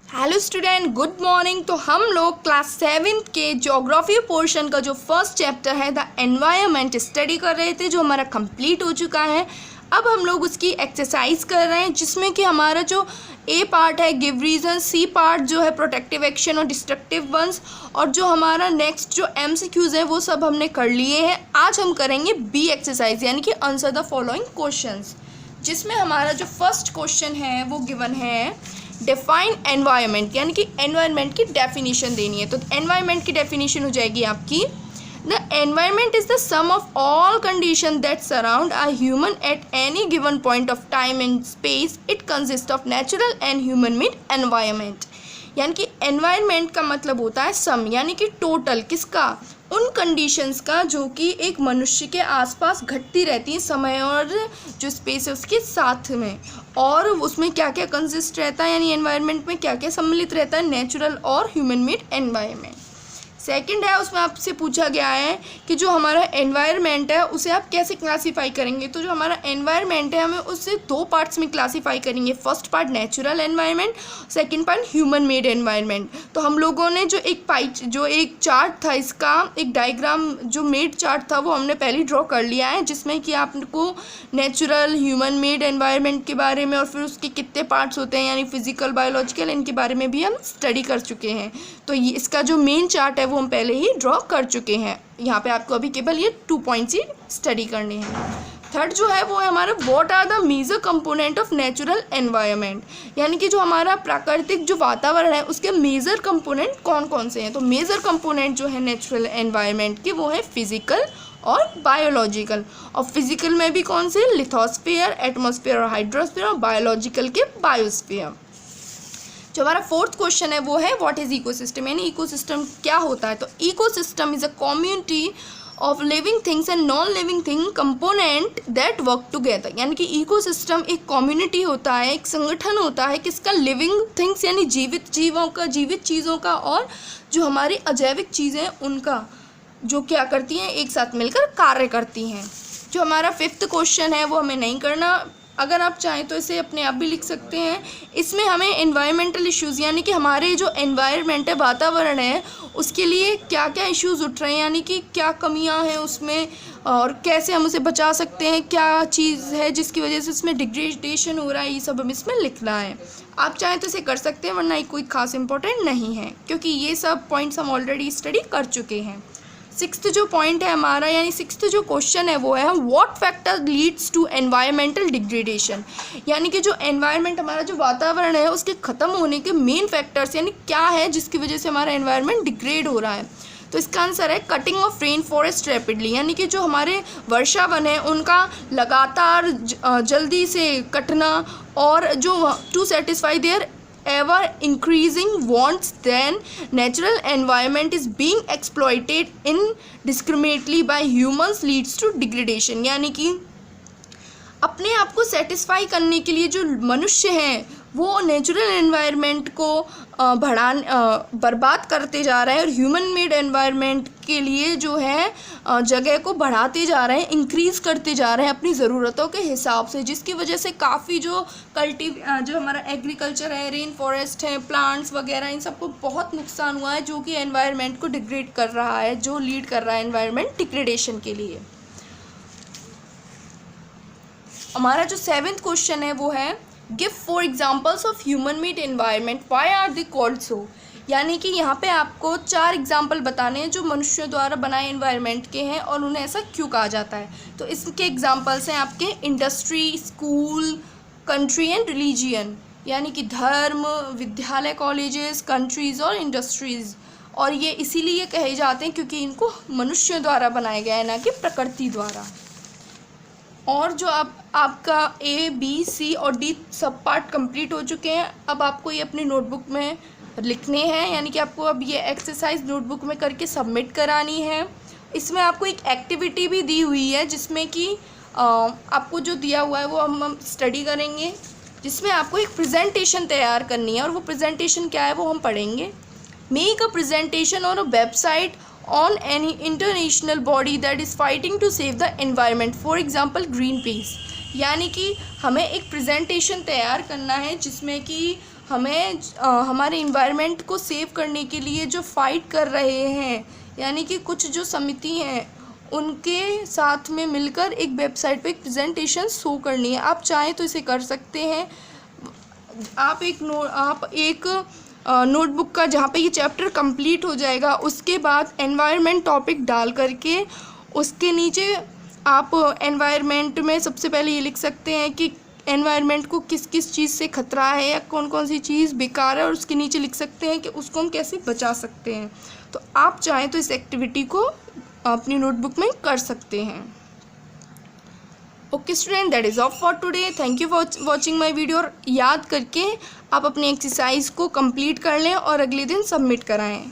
Hello student, good morning. तो हम लोग क्लास 7 के ज्योग्राफी पोर्शन का जो फर्स्ट चैप्टर है द एनवायरनमेंट स्टडी कर रहे थे, जो हमारा कंप्लीट हो चुका है। अब हम लोग उसकी एक्सरसाइज कर रहे हैं, जिसमें कि हमारा जो ए पार्ट है गिव रीजन, सी पार्ट जो है प्रोटेक्टिव एक्शन और डिस्ट्रक्टिव वंस, और जो हमारा नेक्स्ट जो एमसीक्यूज है वो सब हमने कर लिए हैं। आज हम करेंगे बी एक्सरसाइज, यानी कि आंसर द फॉलोइंग क्वेश्चंस, जिसमें हमारा जो फर्स्ट क्वेश्चन है वो गिवन है डिफाइन एनवायरनमेंट, यानी कि एनवायरनमेंट की डेफिनेशन देनी है। तो एनवायरनमेंट की डेफिनेशन हो जाएगी आपकी the environment is the sum of all condition that surround a human at any given point of time and space. It consist of natural and human made environment. यानी कि environment का मतलब होता है सम, यानी कि टोटल किसका, उन कंडीशंस का जो कि एक मनुष्य के आसपास घटती रहती हैं समय और जो स्पेस है उसके साथ में, और उसमें क्या क्या कंसिस्ट रहता है, यानी एनवायरनमेंट में क्या क्या सम्मिलित रहता है, नेचुरल और ह्यूमन मेड एनवायरनमेंट। सेकंड है, उसमें आपसे पूछा गया है कि जो हमारा एनवायरनमेंट है उसे आप कैसे क्लासीफाई करेंगे। तो जो हमारा एनवायरनमेंट है हमें उसे दो पार्ट्स में क्लासीफाई करेंगे। First part natural environment, second part human made environment. तो हम लोगों ने जो एक चार्ट था, इसका एक डायग्राम जो मेड चार्ट था वो हमने पहले ड्रॉ कर लिया है, जिसमें कि आपको नेचुरल ह्यूमन मेड एनवायरनमेंट के बारे में और फिर उसके कितने पार्ट्स होते हैं, यानी फिजिकल बायोलॉजिकल, इनके बारे में भी हम स्टडी कर चुके हैं। तो ये इसका जो मेन चार्ट है वो हम पहले ही ड्रॉ कर चुके हैं। यहाँ पे आपको अभी केवल ये 2 पॉइंट्स ही स्टडी करने हैं। थर्ड जो है वो है हमारा what are the major component of natural environment, यानी कि जो हमारा प्राकृतिक जो वातावरण है उसके मेजर कंपोनेंट कौन कौन से हैं। तो मेजर कंपोनेंट जो है नेचुरल एनवायरनमेंट के वो है फिजिकल और बायोलॉजिकल। और फिजिकल में भी कौन से, लिथोस्फीयर, एटमॉस्फेयर और हाइड्रोस्फीयर, और बायोलॉजिकल के बायोस्फीयर। जो हमारा फोर्थ क्वेश्चन है वो है व्हाट इज इकोसिस्टम, यानी इकोसिस्टम क्या होता है। तो ecosystem is a community of living things and non living thing component that work together, यानी कि इकोसिस्टम एक कम्युनिटी होता है, एक संगठन होता है किसका, लिविंग थिंग्स यानी जीवित जीवों का, जीवित चीज़ों का, और जो हमारी अजैविक चीज़ें उनका, जो क्या करती हैं, एक साथ मिलकर कार्य करती हैं। जो हमारा फिफ्थ क्वेश्चन है वो हमें नहीं करना, अगर आप चाहें तो इसे अपने आप भी लिख सकते हैं। इसमें हमें एनवायरमेंटल इश्यूज़, यानी कि हमारे जो एनवायरनमेंट है, वातावरण है, उसके लिए क्या क्या इश्यूज़ उठ रहे हैं, यानी कि क्या कमियां हैं उसमें और कैसे हम उसे बचा सकते हैं, क्या चीज़ है जिसकी वजह से इसमें डिग्रेडेशन हो रहा है, ये सब हमें इसमें लिखना है। आप चाहें तो इसे कर सकते हैं, वरना ये कोई खास इंपॉर्टेंट नहीं है, क्योंकि ये सब पॉइंट्स हम ऑलरेडी स्टडी कर चुके हैं। सिक्स्थ जो पॉइंट है हमारा, यानी सिक्स्थ जो क्वेश्चन है वो है what factor leads to environmental degradation, यानी कि जो एनवायरनमेंट हमारा जो वातावरण है उसके ख़त्म होने के मेन फैक्टर्स, यानी क्या है जिसकी वजह से हमारा एनवायरनमेंट डिग्रेड हो रहा है। तो इसका आंसर है cutting of rain forest rapidly, यानी कि जो हमारे वर्षा वन है उनका लगातार जल्दी से कटना, और जो to satisfy their ever increasing wants, then natural environment is being exploited indiscriminately by humans leads to degradation, यानी कि अपने आप को सेटिस्फाई करने के लिए जो मनुष्य हैं वो नेचुरल एनवायरनमेंट को बर्बाद करते जा रहे हैं, और ह्यूमन मेड एनवायरनमेंट के लिए जो है जगह को बढ़ाते जा रहे हैं, इंक्रीज़ करते जा रहे हैं अपनी ज़रूरतों के हिसाब से, जिसकी वजह से काफ़ी जो हमारा एग्रीकल्चर है, रेन फॉरेस्ट है, प्लांट्स वगैरह, इन सबको बहुत नुकसान हुआ है, जो कि एनवायरनमेंट को डिग्रेड कर रहा है, जो लीड कर रहा है एनवायरनमेंट डिग्रेडेशन के लिए। हमारा जो 7th क्वेश्चन है वो है give 4 examples of human made environment, why are they called so, यानी कि यहाँ पे आपको 4 एग्जाम्पल बताने हैं जो मनुष्यों द्वारा बनाए एनवायरनमेंट के हैं और उन्हें ऐसा क्यों कहा जाता है। तो इसके एग्जाम्पल्स हैं आपके industry, school, country and religion, यानी कि धर्म, विद्यालय, कॉलेजेस, कंट्रीज़ और इंडस्ट्रीज़। और ये इसीलिए कहे जाते हैं क्योंकि इनको मनुष्यों द्वारा बनाया गया है, ना कि प्रकृति द्वारा। और जो आपका ए, बी, सी और डी सब पार्ट कंप्लीट हो चुके हैं। अब आपको ये अपनी नोटबुक में लिखने हैं, यानी कि आपको अब ये एक्सरसाइज नोटबुक में करके सबमिट करानी है। इसमें आपको एक एक्टिविटी भी दी हुई है, जिसमें कि आपको जो दिया हुआ है वो हम स्टडी करेंगे, जिसमें आपको एक प्रेजेंटेशन तैयार करनी है, और वो प्रेजेंटेशन क्या है वो हम पढ़ेंगे। मेक अ प्रेजेंटेशन और a website on any international body that is fighting to save the environment, for example Greenpeace, यानी कि हमें एक प्रेजेंटेशन तैयार करना है जिसमें कि हमें हमारे इन्वायरमेंट को सेव करने के लिए जो फाइट कर रहे हैं, यानी कि कुछ जो समिति हैं उनके साथ में मिलकर एक वेबसाइट पे एक प्रेजेंटेशन शो करनी है। आप चाहें तो इसे कर सकते हैं। आप एक नोटबुक का जहाँ पे ये चैप्टर कंप्लीट हो जाएगा उसके बाद एनवायरनमेंट टॉपिक डाल करके उसके नीचे आप एनवायरनमेंट में सबसे पहले ये लिख सकते हैं कि एनवायरनमेंट को किस किस चीज़ से खतरा है या कौन कौन सी चीज़ बेकार है, और उसके नीचे लिख सकते हैं कि उसको हम कैसे बचा सकते हैं। तो आप चाहें तो इस एक्टिविटी को अपनी नोटबुक में कर सकते हैं। Okay student, that is of for today. Thank you for watching my video. याद करके आप अपनी एक्सरसाइज को कंप्लीट कर लें और अगले दिन सबमिट कराएं।